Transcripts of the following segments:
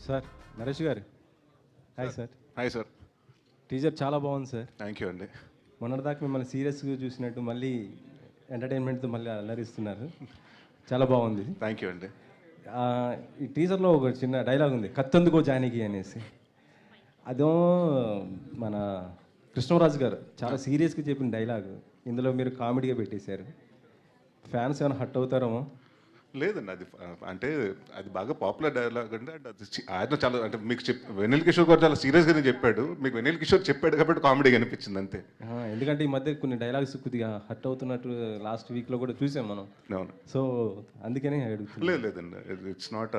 Sir Naresh గారు, hi sir. Hi sir. Teaser చాలా బాగుంది సార్. థ్యాంక్ యూ అండి. మొన్నటిదాకా మిమ్మల్ని సీరియస్గా చూసినట్టు మళ్ళీ ఎంటర్టైన్మెంట్తో మళ్ళీ అల్లరిస్తున్నారు. చాలా బాగుంది. థ్యాంక్ యూ అండి. ఆ, ఈ టీజర్లో ఒక చిన్న డైలాగ్ ఉంది, కత్తందుకో జానకి అనేసి. అదో మన కృష్ణరాజు గారు చాలా సీరియస్గా చెప్పిన డైలాగ్ ఇందులో మీరు కామెడీగా పెట్టేశారు. ఫ్యాన్స్ ఏమైనా హట్ అవుతారేమో. లేదండి, అది అంటే అది బాగా పాపులర్ డైలాగ్ అండి. అండ్ అది ఆయన చాలా అంటే మీకు వెన్నెల కిషోర్ గారు చాలా సీరియస్గానే చెప్పాడు. మీకు వెన్నెల కిషోర్ చెప్పాడు కాబట్టి కామెడీ అనిపించింది అంతే. ఎందుకంటే ఈ మధ్య కొన్ని డైలాగ్స్ కొద్దిగా హట్ అవుతున్నట్టు లాస్ట్ వీక్లో కూడా చూసాం మనం. అవును. సో అందుకనే అడుగుతున్నాను. లేదండి, ఇట్స్ నాట్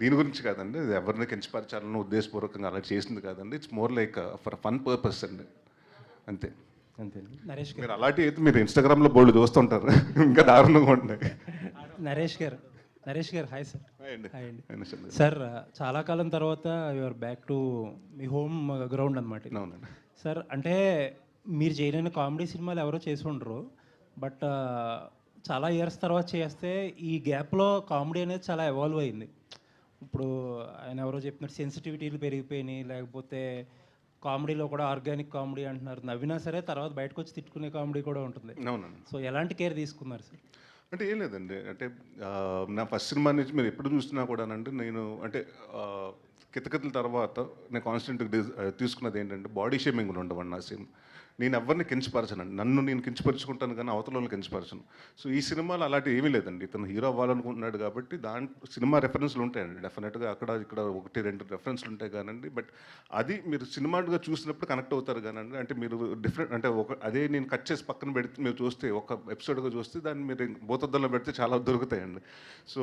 దీని గురించి కాదండి. ఇది ఎవరిని కించపరచాలని ఉద్దేశపూర్వకంగా అలా చేసింది కాదండి. It's more like for fun purpose అండి, అంతే. అంతే. నరేష్ మీరు అలాంటి అయితే మీరు ఇన్స్టాగ్రామ్లో బోల్డ్ చూస్తుంటారు, ఇంకా దారుణంగా ఉంటాయి. నరేష్ గారు హాయ్ సార్. హాయ్ అండి. హాయ్ అండి. అయినా సరే. సార్ చాలా కాలం తర్వాత your back to me home ground అనమాట. అవునండి. సార్ అంటే మీరు చేయలేని కామెడీ సినిమాలు ఎవరో చేసి ఉండరు, బట్ చాలా ఇయర్స్ తర్వాత చేస్తే ఈ గ్యాప్లో కామెడీ అనేది చాలా ఎవాల్వ్ అయింది. ఇప్పుడు ఆయన ఎవరో చెప్తున్నారు సెన్సిటివిటీలు పెరిగిపోయినాయి, లేకపోతే కామెడీలో కూడా ఆర్గానిక్ కామెడీ అంటున్నారు. నవ్వినా సరే తర్వాత బయటకు వచ్చి తిట్టుకునే కామెడీ కూడా ఉంటుంది. అవునండి. సో ఎలాంటి కేర్ తీసుకున్నారు సార్? అంటే ఏం లేదండి, అంటే నా ఫస్ట్ సినిమా నుంచి మీరు ఎప్పుడు చూస్తున్నా కూడానంటే నేను అంటే కితకితల తర్వాత నేను కాన్స్టెంట్గా తీసుకున్నది ఏంటంటే బాడీ షేమింగ్ ఉండవండి నా సినిమా. నేను ఎవరిని కించపరచనండి, నన్ను నేను కించపరుచుకుంటాను కానీ అవతల వాళ్ళని కించపరచను. సో ఈ సినిమాలో అలాంటి ఏమీ లేదండి. ఇతను హీరో అవ్వాలనుకుంటున్నాడు కాబట్టి సినిమా రెఫరెన్స్లు ఉంటాయండి డెఫినెట్గా, అక్కడ ఇక్కడ 1-2 రెఫరెన్స్లు ఉంటాయి కానండి. బట్ అది మీరు సినిమాగా చూసినప్పుడు కనెక్ట్ అవుతారు కానండి. అంటే మీరు డిఫరెంట్ అంటే అదే నేను కట్ చేసి పక్కన పెడితే మీరు చూస్తే ఒక ఎపిసోడ్గా చూస్తే దాన్ని మీరు భూతద్దంలో పెడితే చాలా దొరుకుతాయండి. సో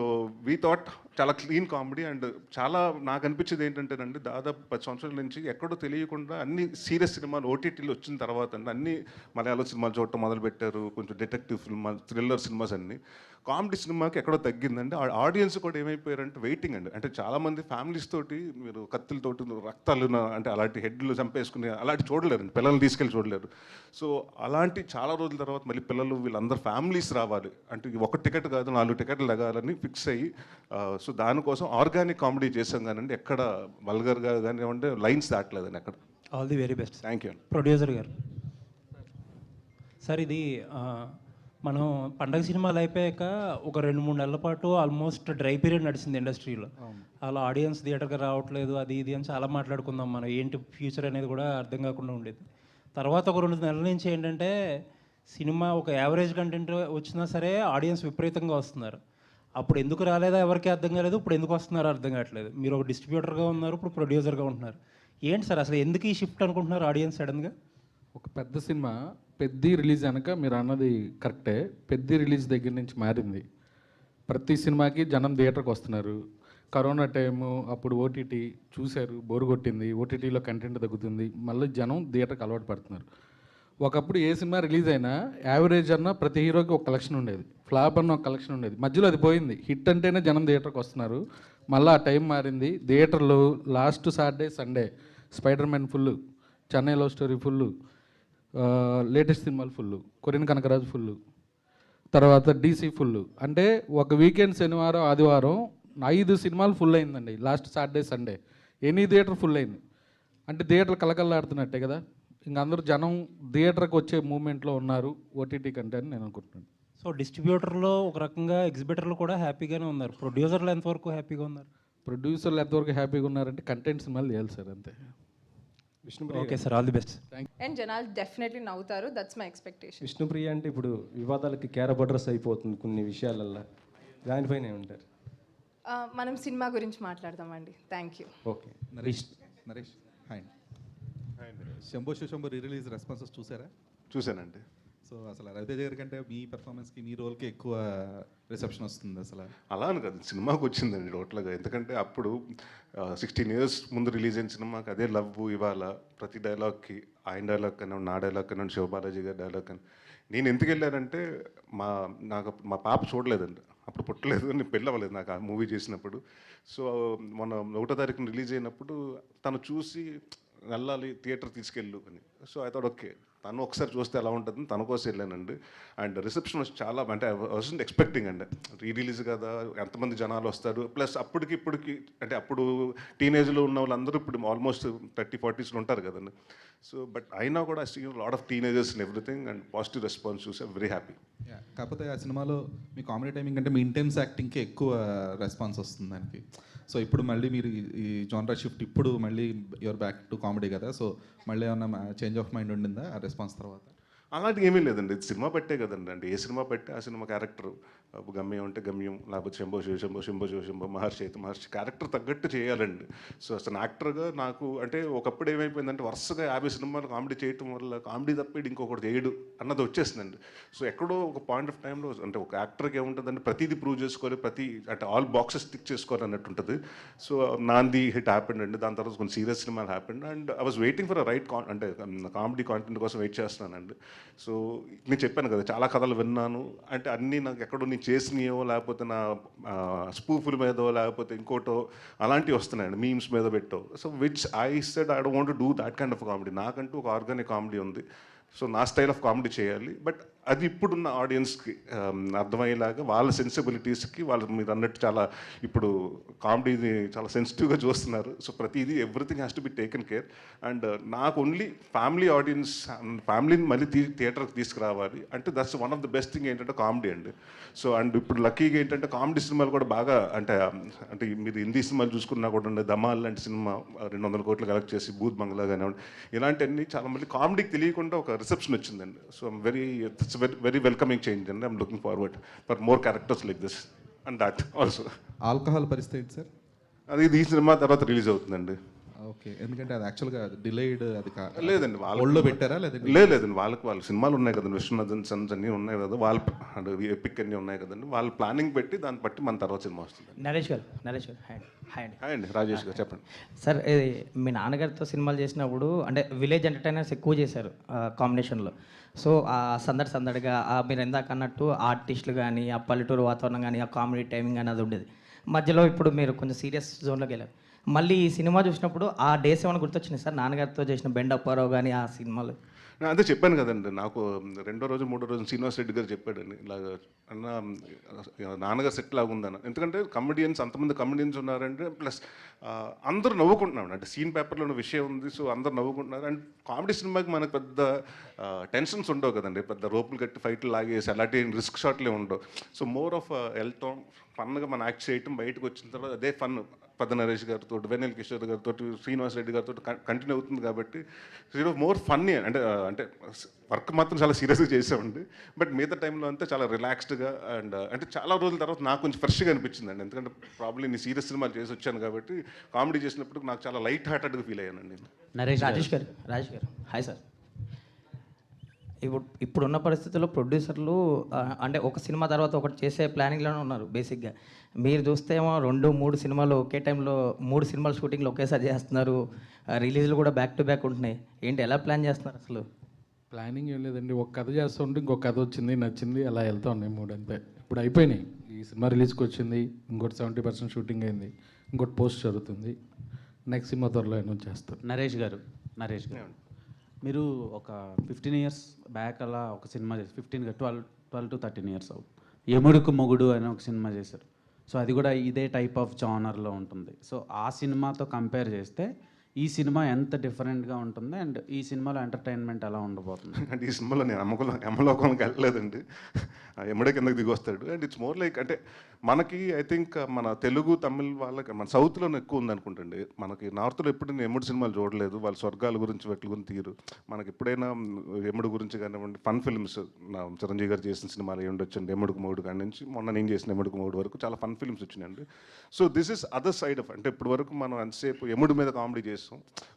వీ థాట్ చాలా క్లీన్ కామెడీ. అండ్ చాలా నాకు అనిపించేది ఏంటంటేనండి, దాదాపు 10 సంవత్సరాల నుంచి ఎక్కడో తెలియకుండా అన్ని సీరియస్ సినిమాలు ఓటీటీలో వచ్చిన తర్వాత అండి అన్ని మలయాళ సినిమాలు చూడటం మొదలుపెట్టారు, కొంచెం డిటెక్టివ్ సినిమా, థ్రిల్లర్ సినిమాస్ అన్ని. కామెడీ సినిమాకి ఎక్కడో తగ్గిందండి. ఆడియన్స్ కూడా ఏమైపోయారంటే వెయిటింగ్ అండి. అంటే చాలామంది ఫ్యామిలీస్ తోటి మీరు కత్తులతోటి రక్తాలు అంటే అలాంటి హెడ్లు చంపేసుకుని అలాంటి చూడలేరు, పిల్లల్ని తీసుకెళ్ళి చూడలేరు. సో అలాంటి చాలా రోజుల తర్వాత మళ్ళీ పిల్లలు వీళ్ళందరూ ఫ్యామిలీస్ రావాలి అంటే ఒక టికెట్ కాదు 4 టికెట్లు తగాలని ఫిక్స్ అయ్యి సో దానికోసం ఆర్గానిక్ కామెడీ చేసాం కానండి, ఎక్కడ వల్గర్గా కానివ్వండి లైన్స్ దాటలేదండి ఎక్కడ. All the very best. Thank you అండి. ప్రొడ్యూసర్ గారు సార్, ఇది మనం పండగ సినిమాలు అయిపోయాక ఒక 2-3 నెలల పాటు ఆల్మోస్ట్ డ్రై పీరియడ్ నడిచింది ఇండస్ట్రీలో. అలా ఆడియన్స్ థియేటర్కి రావట్లేదు అది ఇది అని చాలా మాట్లాడుకుందాం మనం, ఏంటి ఫ్యూచర్ అనేది కూడా అర్థం కాకుండా ఉండేది. తర్వాత ఒక 2 నెలల నుంచి ఏంటంటే సినిమా ఒక యావరేజ్ కంటెంట్ వచ్చినా సరే ఆడియన్స్ విపరీతంగా వస్తున్నారు. అప్పుడు ఎందుకు రాలేదా ఎవరికి అర్థం కాలేదు, ఇప్పుడు ఎందుకు వస్తున్నారో అర్థం కావట్లేదు. మీరు ఒక డిస్ట్రిబ్యూటర్గా ఉన్నారు, ఇప్పుడు ప్రొడ్యూసర్గా ఉంటున్నారు. ఏంటి సార్ అసలు ఎందుకు ఈ షిఫ్ట్ అనుకుంటున్నారు ఆడియన్స్ సడన్గా? ఒక పెద్ద సినిమా పెద్ద రిలీజ్ అనక మీరు అన్నది కరెక్టే, పెద్ద రిలీజ్ దగ్గర నుంచి మారింది. ప్రతి సినిమాకి జనం థియేటర్కి వస్తున్నారు. కరోనా టైము అప్పుడు ఓటీటీ చూశారు, బోరు కొట్టింది, ఓటీటీలో కంటెంట్ తగ్గుతుంది, మళ్ళీ జనం థియేటర్కి అలవాటు పడుతున్నారు. ఒకప్పుడు ఏ సినిమా రిలీజ్ అయినా యావరేజ్ అన్న ప్రతి హీరోకి ఒక కలెక్షన్ ఉండేది, ఫ్లాప్ అన్న ఒక కలెక్షన్ ఉండేది. మధ్యలో అది పోయింది, హిట్ అంటేనే జనం థియేటర్కి వస్తున్నారు. మళ్ళీ ఆ టైం మారింది. థియేటర్లో last Saturday Sunday spider man full, Chennai love story full, latest సినిమాలు ఫుల్, కొరియన్ కనకరాజు ఫుల్, తర్వాత డీసీ ఫుల్. అంటే ఒక వీకెండ్ శనివారం ఆదివారం 5 సినిమాలు ఫుల్ అయిందండి last Saturday Sunday. Any theatre full అయింది అంటే థియేటర్ కలకల్లాడుతున్నట్టే కదా. ఇంక అందరూ జనం థియేటర్కి వచ్చే మూమెంట్లో ఉన్నారు ఓటీటీ కంటే అని నేను అనుకుంటున్నాను. సో డిస్ట్రిబ్యూటర్లో ఒక రకంగా ఎగ్జిబిటర్లు కూడా హ్యాపీగానే ఉన్నారు, ప్రొడ్యూసర్లు ఎంతవరకు హ్యాపీగా ఉన్నారు? ప్రొడ్యూసర్లు ఎంతవరకు హ్యాపీగా ఉన్నారంటే కంటెంట్ సినిమాలు చేయాలి సార్, అంతే. Okay sir, all the best. And జనాలు డెఫినెట్లీ నవ్వుతారు, దట్స్ మై ఎక్స్పెక్టేషన్. విష్ణుప్రియ అంటే ఇప్పుడు వివాదాలకి క్యారబడ్రస్ అయిపోతుంది కొన్ని విషయాలల్లో, దానిపైనే ఉంటారు. మనం సినిమా గురించి మాట్లాడదామండి. Thank you. Okay. Naresh hi Shambho Shambho re release responses చూసారా? చూశానండి. సో అసలు రవితేజ గారి కంటే మీ పెర్ఫార్మెన్స్కి మీ రోల్కి ఎక్కువ రిసెప్షన్ వస్తుంది అసలు. అలా అని కాదు, సినిమాకి వచ్చిందండి టోటల్గా. ఎందుకంటే అప్పుడు 16 years ముందు రిలీజ్ అయిన సినిమాకి అదే లవ్. ఇవాళ ప్రతి డైలాగ్కి ఆయన డైలాగ్ కన్నా నా డైలాగ్ కన్నా శివబాలాజీ గారి డైలాగ్ కన్నా నేను ఎందుకు వెళ్ళానంటే నాకు మా పాప చూడలేదండి, అప్పుడు పుట్టలేదు, నేను పెళ్ళి అవ్వలేదు నాకు ఆ మూవీ చేసినప్పుడు. సో మొన్న 1వ తారీఖున రిలీజ్ అయినప్పుడు తను చూసి వెళ్ళాలి థియేటర్ తీసుకెళ్ళు అని. సో ఐ థాట్ ఓకే, తను ఒకసారి చూస్తే ఎలా ఉంటుందని తన కోసం వెళ్ళానండి. అండ్ రిసెప్షన్ వచ్చి చాలా అంటే ఐ వాజంట్ ఎక్స్పెక్టింగ్ అండి. రిలీజ్ కదా, ఎంతమంది జనాలు వస్తారు, ప్లస్ అప్పటికి ఇప్పటికి అంటే అప్పుడు టీనేజ్లో ఉన్న వాళ్ళందరూ ఇప్పుడు ఆల్మోస్ట్ 30-40s ఉంటారు కదండి. సో బట్ అయినా కూడా I see lot of teenagers and everything and positive response చూసి ఐమ్ వెరీ హ్యాపీ. కాకపోతే ఆ సినిమాలో మీ కామెడీ టైమింగ్ అంటే మీ ఇంటెన్స్ యాక్టింగ్కి ఎక్కువ రెస్పాన్స్ వస్తుంది దానికి. సో ఇప్పుడు మళ్ళీ మీరు ఈ జానరా షిఫ్ట్ ఇప్పుడు మళ్ళీ యువర్ బ్యాక్ టు కామెడీ కదా, సో మళ్ళీ ఏమన్నా చేంజ్ ఆఫ్ మైండ్ ఉండిందా ఆ రెస్పాన్స్ తర్వాత? అలాంటివి ఏమీ లేదండి. ఇది సినిమా పెట్టే కదండి. అంటే ఏ సినిమా పెట్టి ఆ సినిమా క్యారెక్టర్ గమ్యం అంటే గమ్యం, లేకపోతే శంభో శివ శంభో, శంభో శివ శంభో, మహర్షి అయితే మహర్షి క్యారెక్టర్ తగ్గట్టు చేయాలండి. సో అసలు యాక్టర్గా నాకు అంటే ఒకప్పుడు ఏమైపోయిందంటే వరుసగా 50 సినిమాలు కామెడీ చేయటం వల్ల కామెడీ తప్పేది ఇంకొకటి చేయడు అన్నది వచ్చేసిందండి. సో ఎక్కడో ఒక పాయింట్ ఆఫ్ టైంలో అంటే ఒక యాక్టర్కి ఏముంటుందంటే ప్రతిదీ ప్రూవ్ చేసుకోవాలి, అంటే ఆల్ బాక్సెస్ టిక్ చేసుకోవాలి అన్నట్టు ఉంటుంది. సో నాంది హిట్ హ్యాపెండ్ అండి. దాని తర్వాత కొన్ని సీరియస్ సినిమాలు happened and I was waiting for right అంటే కామెడీ కాంటెంట్ కోసం వెయిట్ చేస్తున్నానండి. సో నేను చెప్పాను కదా, చాలా కథలు విన్నాను. అంటే అన్నీ నాకు ఎక్కడో నేను చేసినయో, లేకపోతే నా స్పూఫుల మీదో, లేకపోతే ఇంకోటో అలాంటివి వస్తున్నాయండి, మీమ్స్ మీద పెట్టో. So which I said I don't want to do that kind of comedy. నాకంటూ ఒక ఆర్గానిక్ కామెడీ ఉంది. సో నా స్టైల్ ఆఫ్ కామెడీ చేయాలి. బట్ అది ఇప్పుడున్న ఆడియన్స్కి అర్థమయ్యేలాగా, వాళ్ళ సెన్సిబిలిటీస్కి, వాళ్ళు మీరు అన్నట్టు చాలా ఇప్పుడు కామెడీని చాలా సెన్సిటివ్గా చూస్తున్నారు. సో ప్రతిదీ everything has to be taken care. And నాకు ఓన్లీ ఫ్యామిలీ ఆడియన్స్, ఫ్యామిలీని మళ్ళీ థియేటర్కి తీసుకురావాలి అంటే that's one of the best thing ఏంటంటే కామెడీ అండి. సో అండ్ ఇప్పుడు లక్కీగా ఏంటంటే కామెడీ సినిమాలు కూడా బాగా అంటే మీరు హిందీ సినిమాలు చూసుకున్నా కూడా ధమాల్ లాంటి సినిమా 200 కోట్లు కలెక్ట్ చేసి, భూత్ బంగ్లా కానివ్వండి, ఇలాంటివన్నీ చాలా మళ్ళీ కామెడీకి తెలియకుండా ఒక రిసెప్షన్ వచ్చిందండి. So I'm very welcoming change and I'm looking forward for more characters like this and that also. Alcohol పరిస్థితి సార్ అది ఈ సినిమా తర్వాత రిలీజ్ అవుతుందండి. ఓకే, ఎందుకంటే అది యాక్చువల్గా డిలేడ్ అది లేదండి, వాళ్ళలో పెట్టారా లేదండి? లేదండి, వాళ్ళ సినిమాలు ఉన్నాయి కదండి, విశ్వనాథన్ సన్స్ అన్నీ ఉన్నాయి కదా, వాళ్ళ ఎపిక్ అన్నీ ఉన్నాయి కదండి, వాళ్ళు ప్లానింగ్ పెట్టి దాన్ని బట్టి మన తర్వాత సినిమా వస్తుంది. నరేష్ గారు హాయ్ అండి రాజేష్ గారు చెప్పండి. సార్, ఇది మీ నాన్నగారితో సినిమాలు చేసినప్పుడు అంటే విలేజ్ ఎంటర్టైనర్స్ ఎక్కువ చేశారు కాంబినేషన్లో. సో ఆ సందడిగా మీరు ఇందాక అన్నట్టు ఆర్టిస్టులు కానీ, ఆ పల్లెటూరు వాతావరణం కానీ, ఆ కామెడీ టైమింగ్ కానీ అది ఉండేది. మధ్యలో ఇప్పుడు మీరు కొంచెం సీరియస్ జోన్లోకి వెళ్ళారు. మళ్ళీ ఈ సినిమా చూసినప్పుడు ఆ డేస్ ఏమైనా గుర్తొచ్చినాయి సార్, నాన్నగారితో చేసిన బెండ్ అప్పారావు కానీ ఆ సినిమాలు? నేను అదే చెప్పాను కదండి, నాకు 2వ రోజు 3వ రోజు శ్రీనివాస్ రెడ్డి గారు చెప్పాడండి ఇలాగ అన్న నాన్నగారు సెట్ లాగా ఉందన్న. ఎందుకంటే అంతమంది కమెడియన్స్ ఉన్నారంటే ప్లస్ అందరూ నవ్వుకుంటున్నాడు అంటే సీన్ పేపర్లో ఉన్న విషయం ఉంది. సో అందరు నవ్వుకుంటున్నారు. అండ్ కామెడీ సినిమాకి మనకు పెద్ద టెన్షన్స్ ఉండవు కదండి, పెద్ద రోపులు కట్టి ఫైట్లు లాగేసి అలాంటి రిస్క్ షాట్లే ఉండవు. సో మోర్ ఆఫ్ వెళ్తాం ఫన్గా మనం యాక్ట్ చేయటం, బయటకు వచ్చిన తర్వాత అదే ఫన్ పెద్ద నరేష్ గారితో, వెన్నెల కిషోర్ గారితో, శ్రీనివాస్ రెడ్డి గారితో కంటిన్యూ అవుతుంది. కాబట్టి మోర్ ఫన్నీ అంటే వర్క్ మాత్రం చాలా సీరియస్గా చేసామండి. బట్ మిగతా టైంలో అంతా చాలా రిలాక్స్డ్గా అండ్ అంటే చాలా రోజుల తర్వాత నాకు కొంచెం ఫ్రెష్గా అనిపించిందండి. ఎందుకంటే ప్రాబ్లీ నేను సీరియస్ సినిమాలు చేసి వచ్చాను కాబట్టి కామెడీ చేసినప్పుడు నాకు చాలా లైట్ హార్టెడ్గా ఫీల్ అయ్యానండి నేను. రాజేష్ గారు హాయ్ సార్. ఇప్పుడున్న పరిస్థితుల్లో ప్రొడ్యూసర్లు అంటే ఒక సినిమా తర్వాత ఒకటి చేసే ప్లానింగ్లోనే ఉన్నారు బేసిక్గా. మీరు చూస్తే ఏమో 2-3 సినిమాలు ఒకే టైంలో 3 సినిమాలు షూటింగ్లు ఒకేసారి చేస్తున్నారు. రిలీజ్లు కూడా బ్యాక్ టు బ్యాక్ ఉంటున్నాయి. ఏంటి, ఎలా ప్లాన్ చేస్తున్నారు అసలు? ప్లానింగ్ ఏం లేదండి, ఒక కథ చేస్తుంటే ఇంకొక కథ వచ్చింది, నచ్చింది, అలా వెళ్తా ఉన్నాయి 3 అంతే. ఇప్పుడు అయిపోయినాయి. ఈ సినిమా రిలీజ్కి వచ్చింది, ఇంకోటి 70% షూటింగ్ అయింది, ఇంకోటి పోస్ట్ జరుగుతుంది. నెక్స్ట్ సినిమా త్వరలో అనౌన్స్ చేస్తారు. నరేష్ గారు మీరు ఒక 15 years బ్యాక్ అలా ఒక సినిమా చేసి 12 to 13 years అవుతుంది, యముడుకు మొగుడు అని ఒక సినిమా చేశారు. సో అది కూడా ఇదే టైప్ ఆఫ్ జానర్లో ఉంటుంది. సో ఆ సినిమాతో కంపేర్ చేస్తే ఈ సినిమా ఎంత డిఫరెంట్గా ఉంటుంది అండ్ ఈ సినిమాలో ఎంటర్టైన్మెంట్ ఎలా ఉండబోతుంది? అంటే ఈ సినిమాలో నేను అమ్మలోకానికి వెళ్ళలేదండి, ఎమ్మడే కిందకి దిగి వస్తాడు. అండ్ ఇట్స్ మోర్ లైక్ అంటే మనకి ఐ థింక్ మన తెలుగు తమిళ్ వాళ్ళకి మన సౌత్లో ఎక్కువ ఉంది అనుకుంటండి. మనకి నార్త్లో ఎప్పుడు నేను ఎముడు సినిమాలు చూడలేదు. వాళ్ళ స్వర్గాల గురించి వెట్ల గురించి తీరు. మనకి ఎప్పుడైనా ఎముడు గురించి కానివ్వండి, ఫన్ ఫిల్మ్స్ నా చిరంజీవి గారు చేసిన సినిమాలు ఏమి ఉండొచ్చండి, ఎముడుకు మూడు కాడి నుంచి మొన్న నేను చేసిన ఎముడుకు మూడు వరకు చాలా ఫన్ ఫిల్మ్స్ వచ్చినాయండి. So this is other side of అంటే ఇప్పటి వరకు మనం ఎంతసేపు ఎముడు మీద కామెడీ చేస్తాం.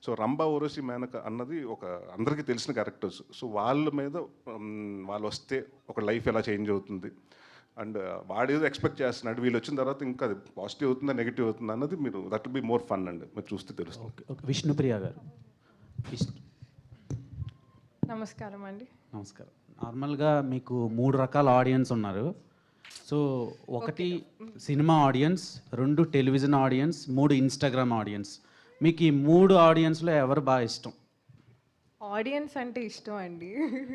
సో రంభా ఊర్వశి మేనక అన్నది ఒక అందరికీ తెలిసిన క్యారెక్టర్స్. సో వాళ్ళ మీద వాళ్ళు వస్తే ఒక లైఫ్ ఎలా చేంజ్ అవుతుంది అండ్ వాడు ఏదో ఎక్స్పెక్ట్ చేస్తున్నాడు, వీళ్ళు వచ్చిన తర్వాత ఇంకా అది పాజిటివ్ అవుతుందా నెగిటివ్ అవుతుందా అన్నది మీరు that will be more fun అండి, మీరు చూస్తే తెలుస్తుంది. ఓకే, విష్ణుప్రియ గారు. నమస్కారం అండి. నమస్కారం. నార్మల్గా మీకు 3 రకాల ఆడియన్స్ ఉన్నారు. So 1 cinema audience, 2 television audience, 3 Instagram audience. మీకు ఈ 3 ఆడియన్స్లో ఎవరు బాగా ఇష్టం? ఆడియన్స్ అంటే ఇష్టం అండి.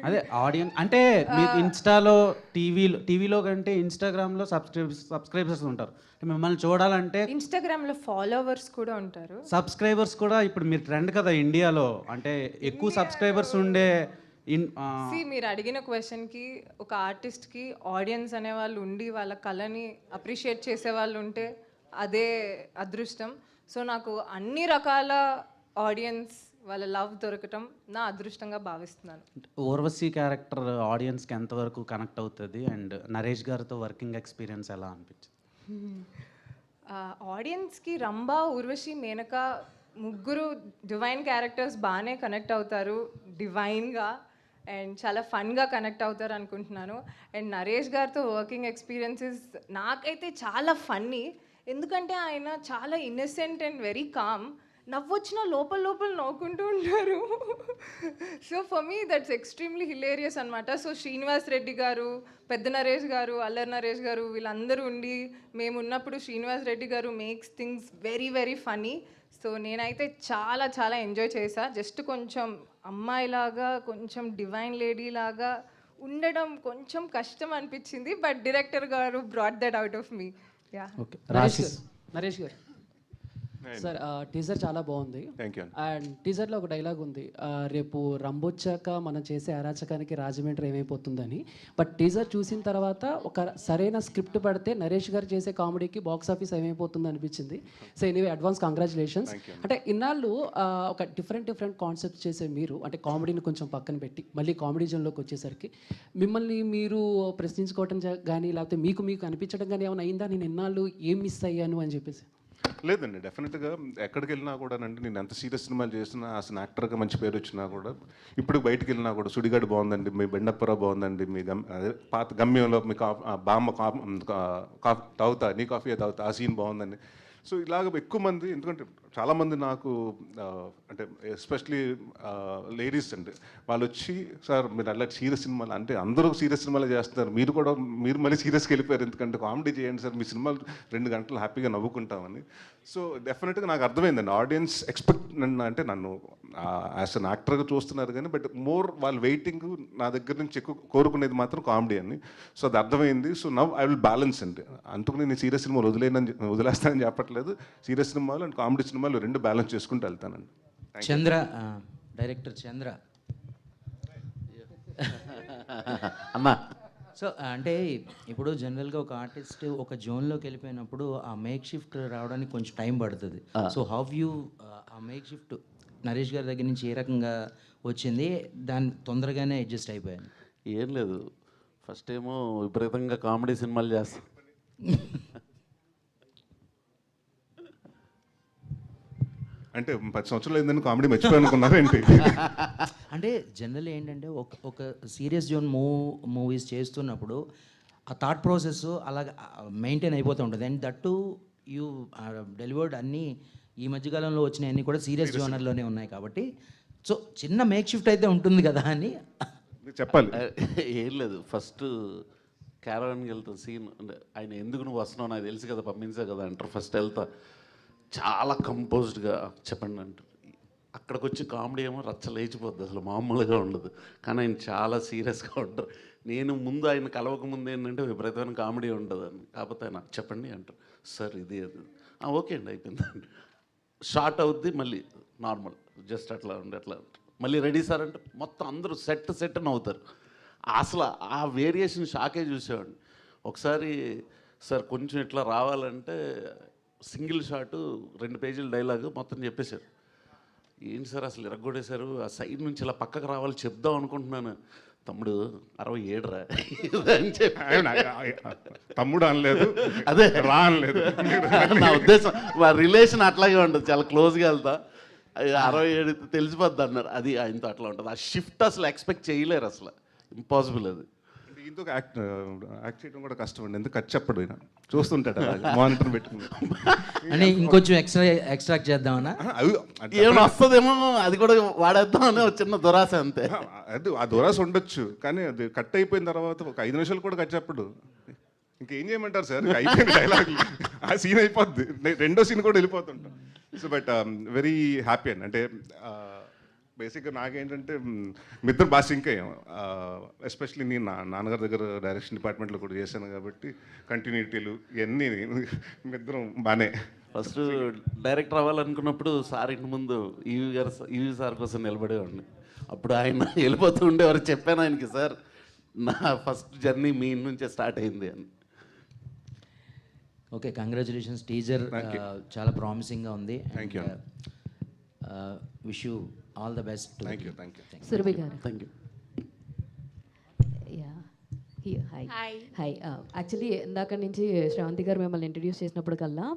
అదే ఆడియన్స్ అంటే మీరు ఇన్స్టాలో టీవీలో కంటే ఇన్స్టాగ్రామ్లో సబ్స్క్రైబర్స్ ఉంటారు. మిమ్మల్ని చూడాలంటే ఇన్స్టాగ్రామ్లో ఫాలోవర్స్ కూడా ఉంటారు. సబ్స్క్రైబర్స్ కూడా ఇప్పుడు మీరు ట్రెండ్ కదా ఇండియాలో, అంటే ఎక్కువ సబ్స్క్రైబర్స్ ఉండే మీరు అడిగిన క్వశ్చన్కి ఒక ఆర్టిస్ట్కి ఆడియన్స్ అనేవాళ్ళు ఉండి వాళ్ళ కళని అప్రిషియేట్ చేసే వాళ్ళు ఉంటే అదే అదృష్టం. సో నాకు అన్ని రకాల ఆడియన్స్ వాళ్ళ లవ్ దొరకటం నా అదృష్టంగా భావిస్తున్నాను. ఊర్వశి క్యారెక్టర్ ఆడియన్స్కి ఎంతవరకు కనెక్ట్ అవుతుంది అండ్ నరేష్ గారితో వర్కింగ్ ఎక్స్పీరియన్స్ ఎలా అనిపించింది? ఆడియన్స్కి రంభ, ఊర్వశి, మేనక ముగ్గురు డివైన్ క్యారెక్టర్స్ బాగానే కనెక్ట్ అవుతారు, డివైన్గా అండ్ చాలా ఫన్గా కనెక్ట్ అవుతారు అనుకుంటున్నాను. అండ్ నరేష్ గారితో వర్కింగ్ ఎక్స్పీరియన్సెస్ నాకైతే చాలా ఫన్నీ, ఎందుకంటే ఆయన చాలా ఇన్నసెంట్ అండ్ వెరీ కామ్. నవ్వొచ్చిన లోపల నవ్వుకుంటూ ఉంటారు. So for me that's extremely hilarious అనమాట. సో శ్రీనివాస్ రెడ్డి గారు, పెద్ద నరేష్ గారు, అల్లరి నరేష్ గారు వీళ్ళందరూ ఉండి మేము ఉన్నప్పుడు శ్రీనివాస్ రెడ్డి గారు makes things very very funny. So నేనైతే చాలా చాలా ఎంజాయ్ చేశా. జస్ట్ కొంచెం అమ్మాయిలాగా కొంచెం డివైన్ లేడీ లాగా ఉండడం కొంచెం కష్టం అనిపించింది, బట్ డైరెక్టర్ గారు brought that out of me. Yeah. Okay, Naresh గారు సార్, టీజర్ చాలా బాగుంది. Thank you. అండ్ టీజర్లో ఒక డైలాగ్ ఉంది, రేపు రంబొచ్చాక మనం చేసే అరాచకానికి రాజమండ్రి ఏమైపోతుందని. బట్ టీజర్ చూసిన తర్వాత ఒక సరైన స్క్రిప్ట్ పడితే నరేష్ గారు చేసే కామెడీకి బాక్స్ ఆఫీస్ ఏమైపోతుంది అనిపించింది. So anyway advance congratulations. అంటే ఇన్నాళ్ళు ఒక డిఫరెంట్ కాన్సెప్ట్ చేసే మీరు, అంటే కామెడీని కొంచెం పక్కన పెట్టి మళ్ళీ కామెడీ జోన్లోకి వచ్చేసరికి మిమ్మల్ని మీరు ప్రశ్నించుకోవటం కానీ లేకపోతే మీకు అనిపించడం కానీ ఏమైనా అయిందా, నేను ఇన్నాళ్ళు ఏం మిస్ అయ్యాను అని చెప్పేసి? లేదండి, డెఫినెట్గా ఎక్కడికి వెళ్ళినా కూడా అంటే నేను ఎంత సీరియస్ సినిమాలు చేసినా అసలు యాక్టర్గా మంచి పేరు వచ్చినా కూడా ఇప్పుడు బయటికి వెళ్ళినా కూడా సుడిగాడు బాగుందండి, మీ బెండప్పరా బాగుందండి, మీ అదే పాత గమ్యంలో మీ బామ్మ తాగుతా నీ కాఫీ తాగుతా ఆ సీన్ బాగుందండి. సో ఇలాగ ఎక్కువ మంది, ఎందుకంటే చాలామంది నాకు అంటే ఎస్పెషలీ లేడీస్ అండి, వాళ్ళు వచ్చి సార్ మీరు అలా సీరియస్ సినిమాలు అంటే అందరూ సీరియస్ సినిమాలు చేస్తున్నారు, మీరు మళ్ళీ సీరియస్కి వెళ్ళిపోయారు, ఎందుకంటే కామెడీ చేయండి సార్, మీ సినిమాలు 2 గంటలు హ్యాపీగా నవ్వుకుంటామని. సో డెఫినెట్గా నాకు అర్థమైందండి ఆడియన్స్ అంటే నన్ను యాజ్ అన్ యాక్టర్గా చూస్తున్నారు కానీ బట్ మోర్ వాళ్ళు వెయిటింగ్ నా దగ్గర నుంచి ఎక్కువ కోరుకునేది మాత్రం కామెడీ అని. సో అది అర్థమైంది. So now I will balance అండి. అందుకు నేను సీరియస్ సినిమాలు వదిలేస్తానని చెప్పట్లేదు, సీరియస్ సినిమాలు అండ్ కామెడీ సినిమాలు 2 బ్యాలెన్స్ చేసుకుంటూ వెళ్తానండి. చంద్ర, డైరెక్టర్ చంద్ర అమ్మా. సో అంటే ఇప్పుడు జనరల్గా ఒక ఆర్టిస్ట్ ఒక జోన్లోకి వెళ్ళిపోయినప్పుడు ఆ మేక్ షిఫ్ట్ రావడానికి కొంచెం టైం పడుతుంది. సో హౌ యూ ఆ మేక్ షిఫ్ట్ నరేష్ గారి దగ్గర నుంచి ఏ రకంగా వచ్చింది, దాన్ని తొందరగానే అడ్జస్ట్ అయిపోయాను? ఏం లేదు, ఫస్ట్ ఏమో విపరీతంగా కామెడీ సినిమాలు చేస్తాం. అంటే 10 సంవత్సరాలు అయిందని కామెడీ మర్చిపోయానుకున్నారు ఏంటి? అంటే జనరల్ ఏంటంటే ఒక సీరియస్ జోన్ మూవీస్ చేస్తున్నప్పుడు ఆ థాట్ ప్రాసెస్ అలాగ మెయింటైన్ అయిపోతూ ఉంటుంది. అండ్ దట్టు యూ డెలివర్డ్ అన్నీ ఈ మధ్యకాలంలో వచ్చినాయన్నీ కూడా సీరియస్ జోనర్లోనే ఉన్నాయి కాబట్టి సో చిన్న మేక్ షిఫ్ట్ అయితే ఉంటుంది కదా అని చెప్పాలి. ఏం లేదు, ఫస్ట్ క్యారవాన్కి వెళ్తాను సీన్, అంటే ఆయన ఎందుకు నువ్వు వస్తున్నావు నాకు తెలుసు కదా పంపించా కదా అంటారు. ఫస్ట్ వెళ్తా చాలా కంపోజ్డ్గా చెప్పండి అంటారు. అక్కడికి వచ్చి కామెడీ ఏమో రచ్చ లేచిపోద్ది, అసలు మామూలుగా ఉండదు. కానీ ఆయన చాలా సీరియస్గా ఉంటారు. నేను ముందు ఆయన కలవక ముందు ఏంటంటే విపరీతమైన కామెడీ ఉంటుందని, కాకపోతే ఆయన చెప్పండి అంటారు, సార్ ఇది అది ఓకే అండి అయిపోయిందండి. షార్ట్ అవుద్ది, మళ్ళీ నార్మల్ జస్ట్ అట్లా ఉండి అట్లా మళ్ళీ రెడీ సార్ అంటే మొత్తం అందరూ సెట్ నవ్వుతారు. అసలు ఆ వేరియేషన్ షాకే చూసేవాడిని. ఒకసారి సార్ కొంచెం ఇట్లా రావాలంటే సింగిల్ షాటు 2 పేజీల డైలాగ్ మొత్తం చెప్పేశారు. ఏంటి సార్ అసలు ఇరగొడేశారు, ఆ సైడ్ నుంచి ఇలా పక్కకు రావాలి చెప్దాం అనుకుంటున్నాను. తమ్ముడు 67 రా అని చెప్పి తమ్ముడు అనలేదు, అదే రా అనలేదు. నా ఉద్దేశం మా రిలేషన్ అట్లాగే ఉంటుంది, చాలా క్లోజ్గా వెళ్తా. 67 తెలిసిపోద్ది అన్నారు, అది ఆయనతో అట్లా ఉంటుంది. ఆ షిఫ్ట్ అసలు ఎక్స్పెక్ట్ చేయలేరు, అసలు ఇంపాసిబుల్ అది. దీంతో యాక్ట్ చేయడం కూడా కష్టం అండి, ఎందుకు ఖర్చు చెప్పడు ఆయన చూస్తుంటాడు మానిటర్ పెట్టుకుని. అంటే ఇంకొంచెం ఎక్స్ట్రాక్ట్ చేద్దామన్నా ఏమైనా వస్తుందేమో అది కూడా వాడేద్దామని ఒక చిన్న దురాశ అంతే. అది ఆ దురాశ ఉండొచ్చు, కానీ అది కట్ అయిపోయిన తర్వాత ఒక 5 నిమిషాలు కూడా ఖర్చు చెప్పడు. ఇంకేం చేయమంటారు సార్, అయిపోయింది డైలాగ్, ఆ సీన్ అయిపోద్ది, 2వ సీన్ కూడా వెళ్ళిపోతుంటాం. సో బట్ వెరీ హ్యాపీ అండి. అంటే బేసిక్గా నాకేంటంటే మీ ఇద్దరు బాగా సింక్ అయ్యాం. ఎస్పెషలీ నేను నాన్నగారి దగ్గర డైరెక్షన్ డిపార్ట్మెంట్లో కూడా చేశాను కాబట్టి కంటిన్యూటీలు ఇవన్నీ మీ ఇద్దరం బాగానే. ఫస్ట్ డైరెక్టర్ అవ్వాలనుకున్నప్పుడు సార్ ఇంటి ముందు ఈవీ సార్ కోసం నిలబడేవాడిని. అప్పుడు ఆయన వెళ్ళిపోతూ ఉండేవారు. చెప్పాను ఆయనకి, సార్ నా ఫస్ట్ జర్నీ మీ ఇంటి నుంచే స్టార్ట్ అయింది అని. Okay, congratulations. టీజర్ చాలా ప్రామిసింగ్గా ఉంది. Thank you. Wish you all the best. Thank you. Surabhi garu. Thank you. Hi. Actually ఇందాక నుంచి శ్రవంతి గారు మిమ్మల్ని ఇంట్రడ్యూస్ చేసినప్పుడు కల్లా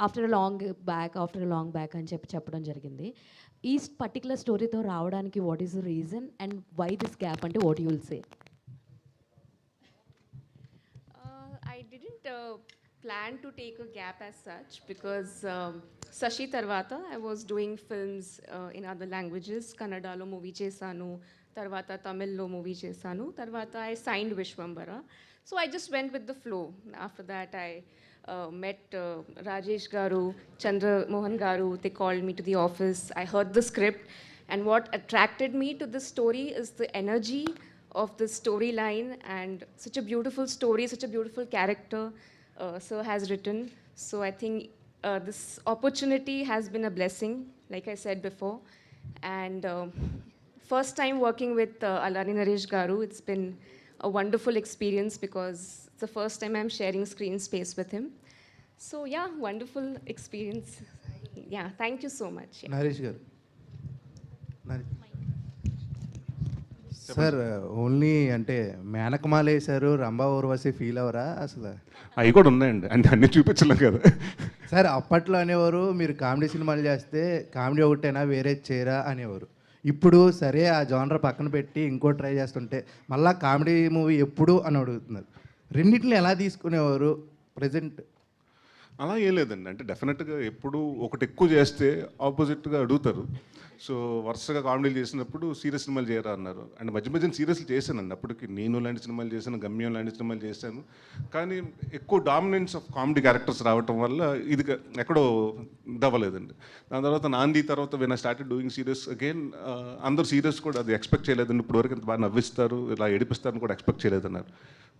ఆఫ్టర్ లాంగ్ బ్యాక్ అని చెప్పడం జరిగింది. ఈ పర్టికులర్ స్టోరీతో రావడానికి what is the reason and why this gap అంటే what you will say? I didn't plan to take a gap as such because Sashi Tarvata, I was doing films in other languages. Kannadalo movie chesanu, Tarvata Tamillo movie chesanu, Tarvata I signed Vishwambara. So I just went with the flow. After that I met Rajesh Garu, Chandra Mohan Garu. They called me to the office. I heard the script, and what attracted me to this story is the energy of the storyline and such a beautiful story, such a beautiful character Sir has written. So I think this opportunity has been a blessing, like I said before. And first time working with Alani Naresh Garu, it's been a wonderful experience because it's the first time I'm sharing screen space with him. So yeah, wonderful experience. Yeah, thank you so much. Yeah. Naresh గారు, sir only అంటే మేనకమాల వేశారు, Rambha Urvashi feel అవరా అసలు? అవి కూడా ఉన్నాయండి, అంటే అన్నీ చూపించలేం కదా సార్. అప్పట్లో అనేవారు మీరు కామెడీ సినిమాలు చేస్తే కామెడీ ఒకటేనా వేరే చేయరా అనేవారు. ఇప్పుడు సరే ఆ జానర్ పక్కన పెట్టి ఇంకో ట్రై చేస్తుంటే మళ్ళీ కామెడీ మూవీ ఎప్పుడు అని అడుగుతున్నారు. రెండింటిని ఎలా తీసుకునేవారు ప్రజెంట్? అలా ఏం లేదండి, అంటే డెఫినెట్గా ఎప్పుడు ఒకటి ఎక్కువ చేస్తే ఆపోజిట్గా అడుగుతారు. సో వరుసగా కామెడీలు చేసినప్పుడు సీరియస్ సినిమాలు చేయరా అన్నారు. అండ్ మధ్య మధ్యన సీరియస్లు చేశానండి. అప్పటికి నేను లాంటి సినిమాలు చేశాను, గమ్యం లాంటి సినిమాలు చేశాను. కానీ ఎక్కువ డామినెన్స్ ఆఫ్ కామెడీ క్యారెక్టర్స్ రావటం వల్ల ఇది ఎక్కడో దవ్వలేదండి. దాని తర్వాత నాంది తర్వాత when I started doing serious again, అందరూ సీరియస్ కూడా అది ఎక్స్పెక్ట్ చేయలేదండి. ఇప్పటివరకు ఇంత బాగా నవ్విస్తారు, ఇలా ఏడిపిస్తారని కూడా ఎక్స్పెక్ట్ చేయలేదన్నారు.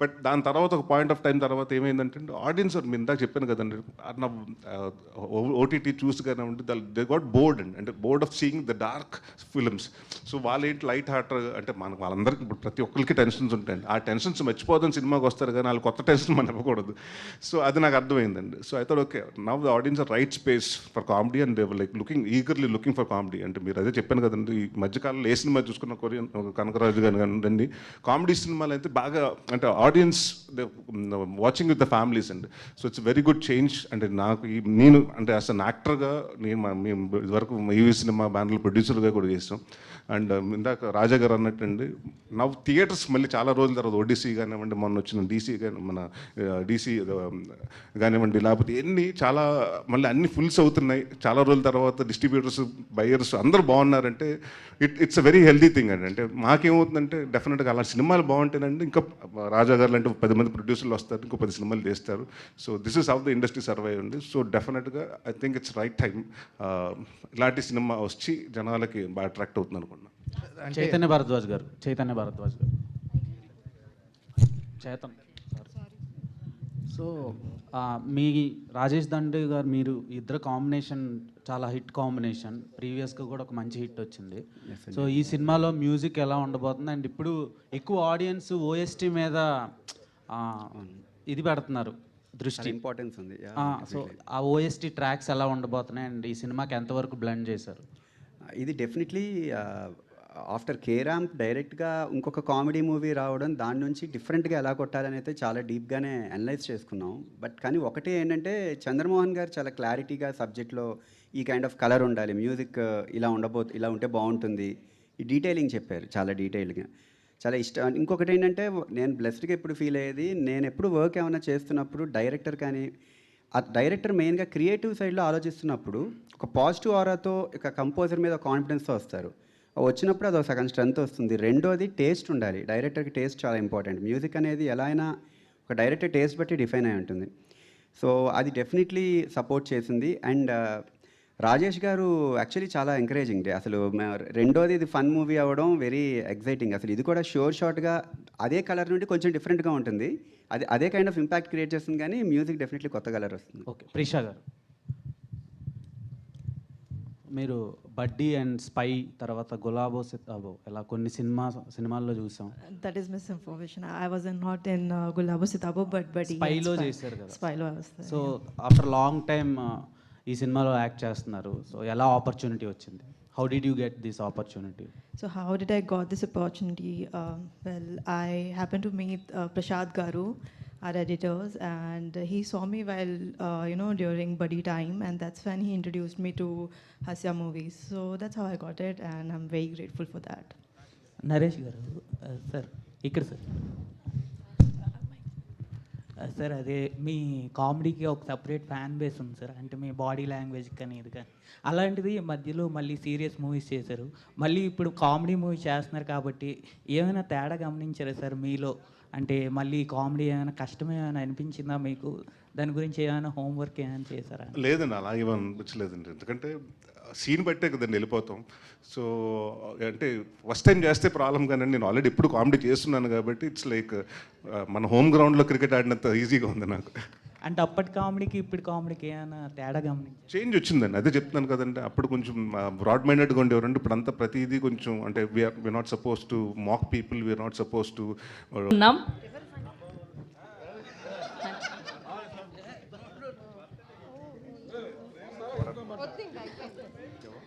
బట్ దాని తర్వాత ఒక పాయింట్ ఆఫ్ టైం తర్వాత ఏమైందంటే ఆడియన్స్, మీరు ఇందాక చెప్పాను కదండి, నా ఓటీటీ చూసి కానీ ఉంటే దే గాట్ బోర్డ్ అండి, అంటే board of seeing the dark films. So వాళ్ళు ఏంటి లైట్ హార్ట్, అంటే మనకు వాళ్ళందరికీ ఇప్పుడు ప్రతి ఒక్కరికి టెన్షన్స్ ఉంటాయండి. ఆ టెన్షన్స్ మర్చిపోదని సినిమాకి వస్తారు కానీ వాళ్ళు కొత్త టెన్షన్ మనం ఇవ్వకూడదు. సో అది నాకు అర్థమైందండి. సో అయితే okay, now the audience are right space for comedy and like eagerly looking for comedy. అంటే మీరు అదే చెప్పాను కదండి, ఈ మధ్యకాలంలో ఏ సినిమా చూసుకున్న కొరియన్ కనకరాజు గారు కానివ్వండి, కామెడీ సినిమాలు అయితే బాగా, అంటే audience watching with the families అండి. So it's very good change. అంటే నాకు నేను అంటే యాజ్ అన్ యాక్టర్గా మేము ఇదివరకు ఈవీ సినిమా బ్యానర్లో ప్రొడ్యూసర్గా కూడా చేస్తాం. అండ్ ఇందాక రాజా గారు అన్నట్టండి, నా థియేటర్స్ మళ్ళీ చాలా రోజుల తర్వాత ఓడిసీ కానివ్వండి, మొన్న వచ్చిన డీసీ కానీ మన డీసీ కానివ్వండి, లేకపోతే ఎన్ని చాలా మళ్ళీ అన్ని ఫుల్స్ అవుతున్నాయి చాలా రోజుల తర్వాత. డిస్ట్రిబ్యూటర్స్, బయర్స్ అందరూ బాగున్నారంటే it's a very healthy thing అండి. అంటే మాకేమవుతుందంటే డెఫినెట్గా అలా సినిమాలు బాగుంటేనండి ఇంకా రాజా గారు అంటే 10 మంది ప్రొడ్యూసర్లు వస్తారు, ఇంకో 10 సినిమాలు చేస్తారు. So this is how the industry survive అండి. సో డెఫినెట్గా I think it's right time ఇలాంటి సినిమా వచ్చి జనాలకి బాగా అట్రాక్ట్ అవుతుంది అనుకున్నాను. చైతన్య భారద్వాజ్ గారు సో మీ రాజేష్ దండే గారు, మీరు ఇద్దరు కాంబినేషన్ చాలా హిట్ కాంబినేషన్. ప్రీవియస్గా కూడా ఒక మంచి హిట్ వచ్చింది. సో ఈ సినిమాలో మ్యూజిక్ ఎలా ఉండబోతుంది? అండ్ ఇప్పుడు ఎక్కువ ఆడియన్స్ ఓఎస్టీ మీద ఇది పెడుతున్నారు దృష్టి, ఇంపార్టెన్స్ ఉంది. సో ఆ ఓఎస్టీ ట్రాక్స్ ఎలా ఉండబోతున్నాయి అండ్ ఈ సినిమాకి ఎంతవరకు బ్లెండ్ చేశారు? ఇది డెఫినెట్లీ ఆఫ్టర్ కేరాంప్ డైరెక్ట్గా ఇంకొక కామెడీ మూవీ రావడం, దాని నుంచి డిఫరెంట్గా ఎలా కొట్టాలని అయితే చాలా డీప్గానే అనలైజ్ చేసుకున్నాం. బట్ కానీ ఒకటే ఏంటంటే చంద్రమోహన్ గారు చాలా క్లారిటీగా సబ్జెక్ట్లో ఈ కైండ్ ఆఫ్ కలర్ ఉండాలి, మ్యూజిక్ ఇలా ఉంటే బాగుంటుంది, ఈ డీటెయిలింగ్ చెప్పారు చాలా డీటెయిల్గా, చాలా ఇష్టం. ఇంకొకటి ఏంటంటే నేను బ్లెస్డ్గా ఎప్పుడు ఫీల్ అయ్యేది, నేను ఎప్పుడు వర్క్ ఏమైనా చేస్తున్నప్పుడు డైరెక్టర్ కానీ ఆ డైరెక్టర్ మెయిన్గా క్రియేటివ్ సైడ్లో ఆలోచిస్తున్నప్పుడు ఒక పాజిటివ్ ఆరాతో ఒక కంపోజర్ మీద కాన్ఫిడెన్స్తో వస్తారు. వచ్చినప్పుడు అది ఒక సగం స్ట్రెంత్ వస్తుంది. రెండోది టేస్ట్ ఉండాలి. డైరెక్టర్కి టేస్ట్ చాలా ఇంపార్టెంట్. మ్యూజిక్ అనేది ఎలా అయినా ఒక డైరెక్టర్ టేస్ట్ బట్టి డిఫైన్ అయి ఉంటుంది. సో అది డెఫినెట్లీ సపోర్ట్ చేసింది. అండ్ రాజేష్ గారు యాక్చువల్లీ చాలా ఎంకరేజింగ్. అసలు రెండోది ఇది ఫన్ మూవీ అవ్వడం వెరీ ఎక్సైటింగ్. అసలు ఇది కూడా షార్ట్గా అదే కలర్ నుండి కొంచెం డిఫరెంట్గా ఉంటుంది. అదే కైండ్ ఆఫ్ ఇంపాక్ట్ క్రియేట్ చేస్తుంది, కానీ మ్యూజిక్ డెఫినెట్లీ కొత్త కలర్ వస్తుంది. ఓకే, ప్రిషా గారు, మీరు బడ్డీ అండ్ స్పై తర్వాత గులాబో సితాబో ఇలా కొన్ని సినిమాల్లో చూసాం. That is misinformation. I was not in Gulabo Sitabo, but స్పైలో చేశారు కదా. Spylo I was there. So after long time ఈ సినిమాలో యాక్ట్ చేస్తున్నారు. సో ఎలా ఆపర్చునిటీ వచ్చింది? How did you get this opportunity? So how did I got this opportunity? Well, I happened to meet Prashad Garu, our editors, and he saw me while during buddy time, and that's when he introduced me to Hasya movies. So that's how I got it, and I'm very grateful for that. Naresh గారు sir, ఇక్కడ sir sir, అదే మీ కామెడీకి ఒక separate fan base ఉంది sir. అంటే మీ body language కానీ ఇది కానీ, అలాంటిది మధ్యలో మళ్ళీ సీరియస్ మూవీస్ చేశారు, మళ్ళీ ఇప్పుడు కామెడీ మూవీ చేస్తున్నారు కాబట్టి ఏమైనా తేడా గమనించారా సార్ మీలో? అంటే మళ్ళీ కామెడీ ఏమైనా కష్టమేమైనా అనిపించిందా మీకు? దాని గురించి ఏమైనా హోంవర్క్ ఏమైనా చేశారా? లేదండి, అలాగే అనిపించలేదండి. ఎందుకంటే సీన్ బట్టే కదండి వెళ్ళిపోతాం. సో అంటే ఫస్ట్ టైం చేస్తే ప్రాబ్లం, కానీ నేను ఆల్రెడీ ఎప్పుడు కామెడీ చేస్తున్నాను కాబట్టి ఇట్స్ లైక్ మన హోమ్ గ్రౌండ్లో క్రికెట్ ఆడినంత ఈజీగా ఉంది నాకు. అంటే అప్పటి కామెడీకి ఇప్పుడు కామెడీకి ఏమైనా తేడా గమనించారు? చేంజ్ వచ్చిందండి, అదే చెప్తున్నాను కదండి. అప్పుడు కొంచెం బ్రాడ్ మైండెడ్గా ఉండేవారండి, ఇప్పుడు అంతా ప్రతిదీ కొంచెం అంటే we're not suppose to mock people, we're not suppose to